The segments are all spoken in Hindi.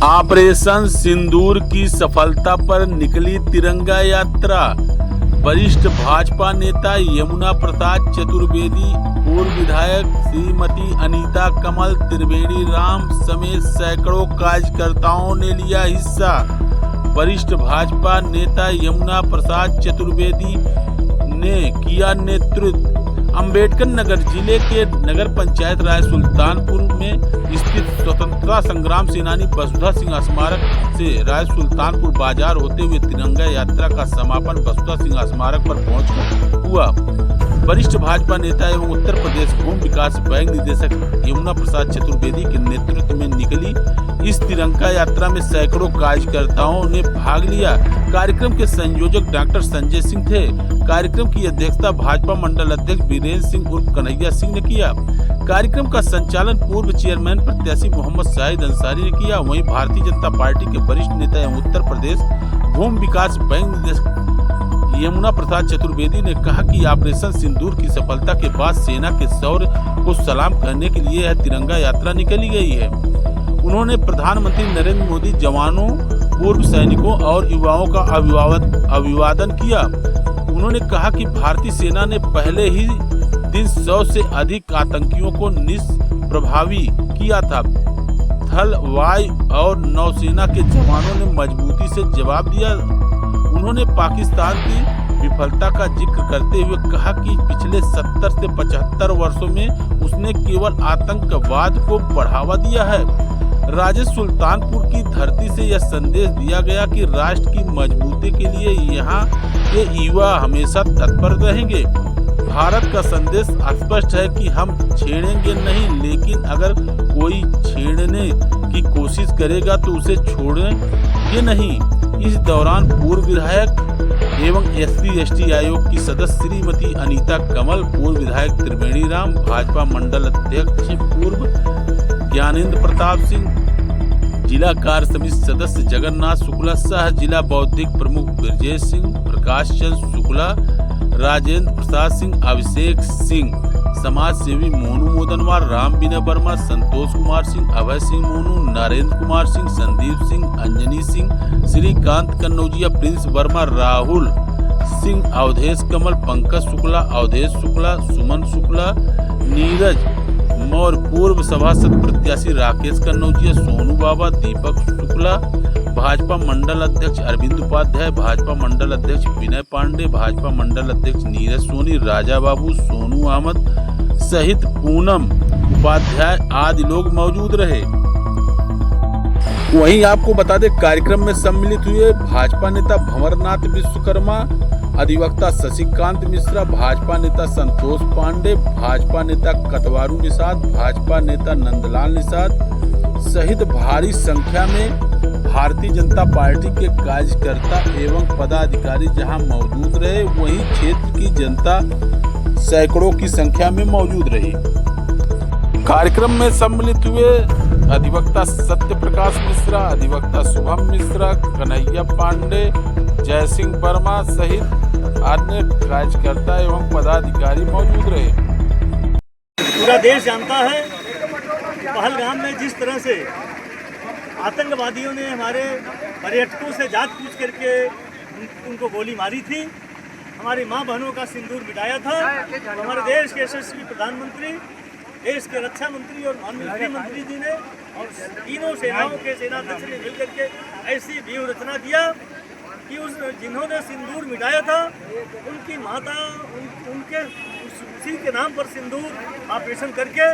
ऑपरेशन सिंदूर की सफलता पर निकली तिरंगा यात्रा। वरिष्ठ भाजपा नेता यमुना प्रसाद चतुर्वेदी, पूर्व विधायक श्रीमती अनीता कमल त्रिवेणी राम समेत सैकड़ों कार्यकर्ताओं ने लिया हिस्सा। वरिष्ठ भाजपा नेता यमुना प्रसाद चतुर्वेदी ने किया नेतृत्व। अंबेडकर नगर जिले के नगर पंचायत राय सुल्तानपुर में स्थित स्वतंत्रता संग्राम सेनानी वसुधा सिंह स्मारक से राय सुल्तानपुर बाजार होते हुए तिरंगा यात्रा का समापन वसुधा सिंह स्मारक पर पहुंचकर हुआ। वरिष्ठ भाजपा नेता एवं उत्तर प्रदेश भूमि विकास बैंक निदेशक यमुना प्रसाद चतुर्वेदी के नेतृत्व में निकली इस तिरंगा यात्रा में सैकड़ों कार्यकर्ताओं ने भाग लिया। कार्यक्रम के संयोजक डॉक्टर संजय सिंह थे। कार्यक्रम की अध्यक्षता भाजपा मंडल अध्यक्ष वीरेंद्र सिंह उर्फ कन्हैया सिंह ने किया। कार्यक्रम का संचालन पूर्व चेयरमैन प्रत्याशी मोहम्मद शाहिद अंसारी ने किया। वहीं भारतीय जनता पार्टी के वरिष्ठ नेता एवं उत्तर प्रदेश भूमि विकास बैंक निदेशक यमुना प्रसाद चतुर्वेदी ने कहा कि ऑपरेशन सिंदूर की सफलता के बाद सेना के शौर्य को सलाम करने के लिए यह तिरंगा यात्रा निकाली गई है। उन्होंने प्रधानमंत्री नरेंद्र मोदी, जवानों, पूर्व सैनिकों और युवाओं का अभिवादन किया। उन्होंने कहा कि भारतीय सेना ने पहले ही दिन 100 से अधिक आतंकियों को निष्प्रभावी किया था। थल, वायु और नौसेना के जवानों ने मजबूती से जवाब दिया। उन्होंने पाकिस्तान की विफलता का जिक्र करते हुए कहा कि पिछले 70 से 75 वर्षों में उसने केवल आतंकवाद को बढ़ावा दिया है। राजे सुल्तानपुर की धरती से यह संदेश दिया गया कि राष्ट्र की मजबूती के लिए यहाँ के युवा हमेशा तत्पर रहेंगे। भारत का संदेश स्पष्ट है कि हम छेड़ेंगे नहीं, लेकिन अगर कोई छेड़ने की कोशिश करेगा तो उसे छोड़ेंगे नहीं। इस दौरान पूर्व विधायक एवं SC/ST आयोग की सदस्य श्रीमती अनीता कमल, पूर्व विधायक त्रिवेणी राम, भाजपा मंडल अध्यक्ष पूर्व ज्ञानेंद्र प्रताप सिंह, जिला कार्य समिति सदस्य जगन्नाथ शुक्ला, सह जिला बौद्धिक प्रमुख ब्रजेश सिंह, प्रकाश चंद्र शुक्ला, राजेंद्र प्रसाद सिंह, अभिषेक सिंह, समाज सेवी मोनू मोदनवार, राम विनय वर्मा, संतोष कुमार सिंह, अभय सिंह मोनू, नरेंद्र कुमार सिंह, संदीप सिंह, अंजनी सिंह, श्रीकांत कन्नौजिया, प्रिंस वर्मा, राहुल सिंह, अवधेश कमल, पंकज शुक्ला, अवधेश शुक्ला, सुमन शुक्ला, नीरज मौर्य, पूर्व सभासद प्रत्याशी राकेश कन्नौजिया, सोनू बाबा, दीपक शुक्ला, भाजपा मंडल अध्यक्ष अरविंद उपाध्याय, भाजपा मंडल अध्यक्ष विनय पांडे, भाजपा मंडल अध्यक्ष नीरज सोनी, राजा बाबू, सोनू अहमद सहित पूनम उपाध्याय आदि लोग मौजूद रहे। वहीं आपको बता दें, कार्यक्रम में सम्मिलित हुए भाजपा नेता भंवरनाथ विश्वकर्मा, अधिवक्ता शशिकांत मिश्रा, भाजपा नेता संतोष पांडे, भाजपा नेता कतवारू निषाद, भाजपा नेता नंदलाल निषाद सहित भारी संख्या में भारतीय जनता पार्टी के कार्यकर्ता एवं पदाधिकारी जहां मौजूद रहे, वहीं क्षेत्र की जनता सैकड़ों की संख्या में मौजूद रही। कार्यक्रम में सम्मिलित हुए अधिवक्ता सत्य प्रकाश मिश्रा, अधिवक्ता शुभम मिश्रा, कन्हैया पांडे, जय सिंह वर्मा सहित अन्य कार्यकर्ता एवं पदाधिकारी मौजूद रहे। पूरा देश जानता है पहलगाम में जिस तरह से आतंकवादियों ने हमारे पर्यटकों से जांच पूछ करके उनको गोली मारी थी, हमारी माँ बहनों का सिंदूर मिटाया था। हमारे देश के यशस्वी प्रधानमंत्री, देश के रक्षा मंत्री और माननीय गृह मंत्री जी ने और तीनों सेनाओं के सेनाध्यक्ष ने मिलकर के ऐसी व्यूह रचना किया कि जिन्होंने सिंदूर मिटाया था उनकी माता उनके उसी के नाम पर सिंदूर ऑपरेशन करके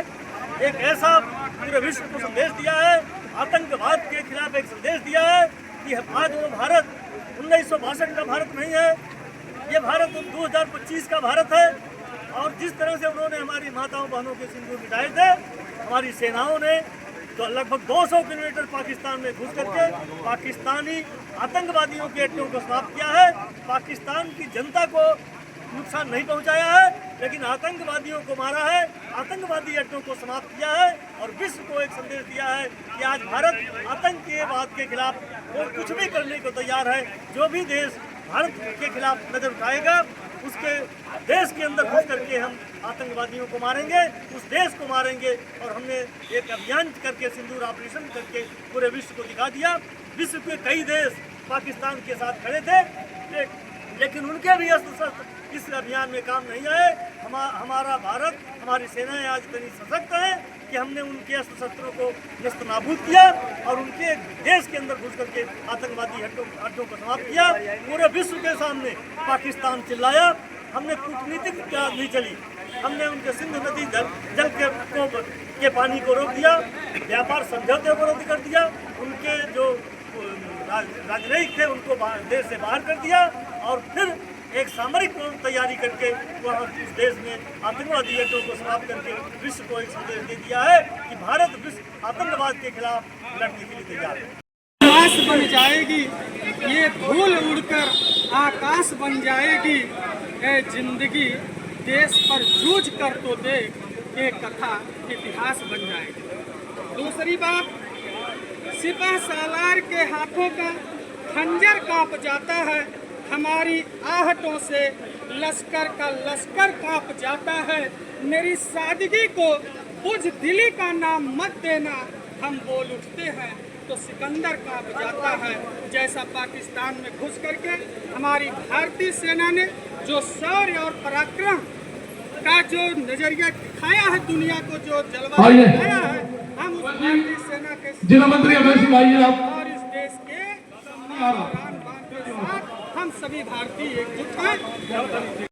एक ऐसा पूरे विश्व को संदेश दिया है, आतंकवाद के खिलाफ एक संदेश दिया है कि आज वो भारत 1962 का भारत नहीं है, ये भारत 2025 का भारत है। और जिस तरह से उन्होंने हमारी माताओं बहनों के सिंदूर मिटाए थे, हमारी सेनाओं ने तो लगभग 200 किलोमीटर पाकिस्तान में घुस करके पाकिस्तानी आतंकवादियों के अड्डों को समाप्त किया है। पाकिस्तान की जनता को नुकसान नहीं पहुंचाया है, लेकिन आतंकवादियों को मारा है, आतंकवादी अड्डों को समाप्त किया है और विश्व को एक संदेश दिया है कि आज भारत आतंकवाद के खिलाफ वो कुछ भी करने को तैयार है। जो भी देश भारत के खिलाफ नजर उठाएगा उसके देश के अंदर घुस करके हम आतंकवादियों को मारेंगे, उस देश को मारेंगे। और हमने एक अभियान करके, सिंदूर ऑपरेशन करके पूरे विश्व को दिखा दिया। विश्व के कई देश पाकिस्तान के साथ खड़े थे, लेकिन उनके भी अस्त्र शस्त्र इस अभियान में काम नहीं आए। हमारा भारत, हमारी सेनाएं आज इतनी सशक्त हैं कि हमने उनके अस्त्र शस्त्रों को नेस्तनाबूद किया और उनके देश के अंदर घुस करके आतंकवादी अड्डों को समाप्त किया। पूरे विश्व के सामने पाकिस्तान चिल्लाया। हमने कूटनीतिक नहीं चली, हमने उनके सिंध नदी जल के पानी को रोक दिया, व्यापार समझौते को रद्द कर दिया, उनके जो राजनयिक थे उनको देश से बाहर कर दिया और फिर एक सामरिक तैयारी करके वहाँ उस देश में आतंकवादी अड्डों को समाप्त करके विश्व को एक संदेश दे दिया है कि भारत विश्व आतंकवाद के खिलाफ लड़ने के लिए तैयार है। आकाश बन जाएगी ये धूल उड़कर, आकाश बन जाएगी ए जिंदगी, देश पर जूझ कर तो देख, ये कथा इतिहास बन जाएगी। दूसरी बात, सिपह सालार के हाथों का खंजर कांप जाता है, हमारी आहटों से लश्कर का लश्कर कांप जाता है। मेरी सादगी को बुज़दिली का नाम मत देना, हम बोल उठते हैं तो सिकंदर कांप जाता है। जैसा पाकिस्तान में घुस करके हमारी भारतीय सेना ने जो शौर्य और पराक्रम का जो नजरिया दिखाया है, दुनिया को जो जलवा दिखाया है, हम उस भारतीय सेना के जिला मंत्री और इस देश के सम्मान के साथ हम सभी भारतीय एकजुट हैं।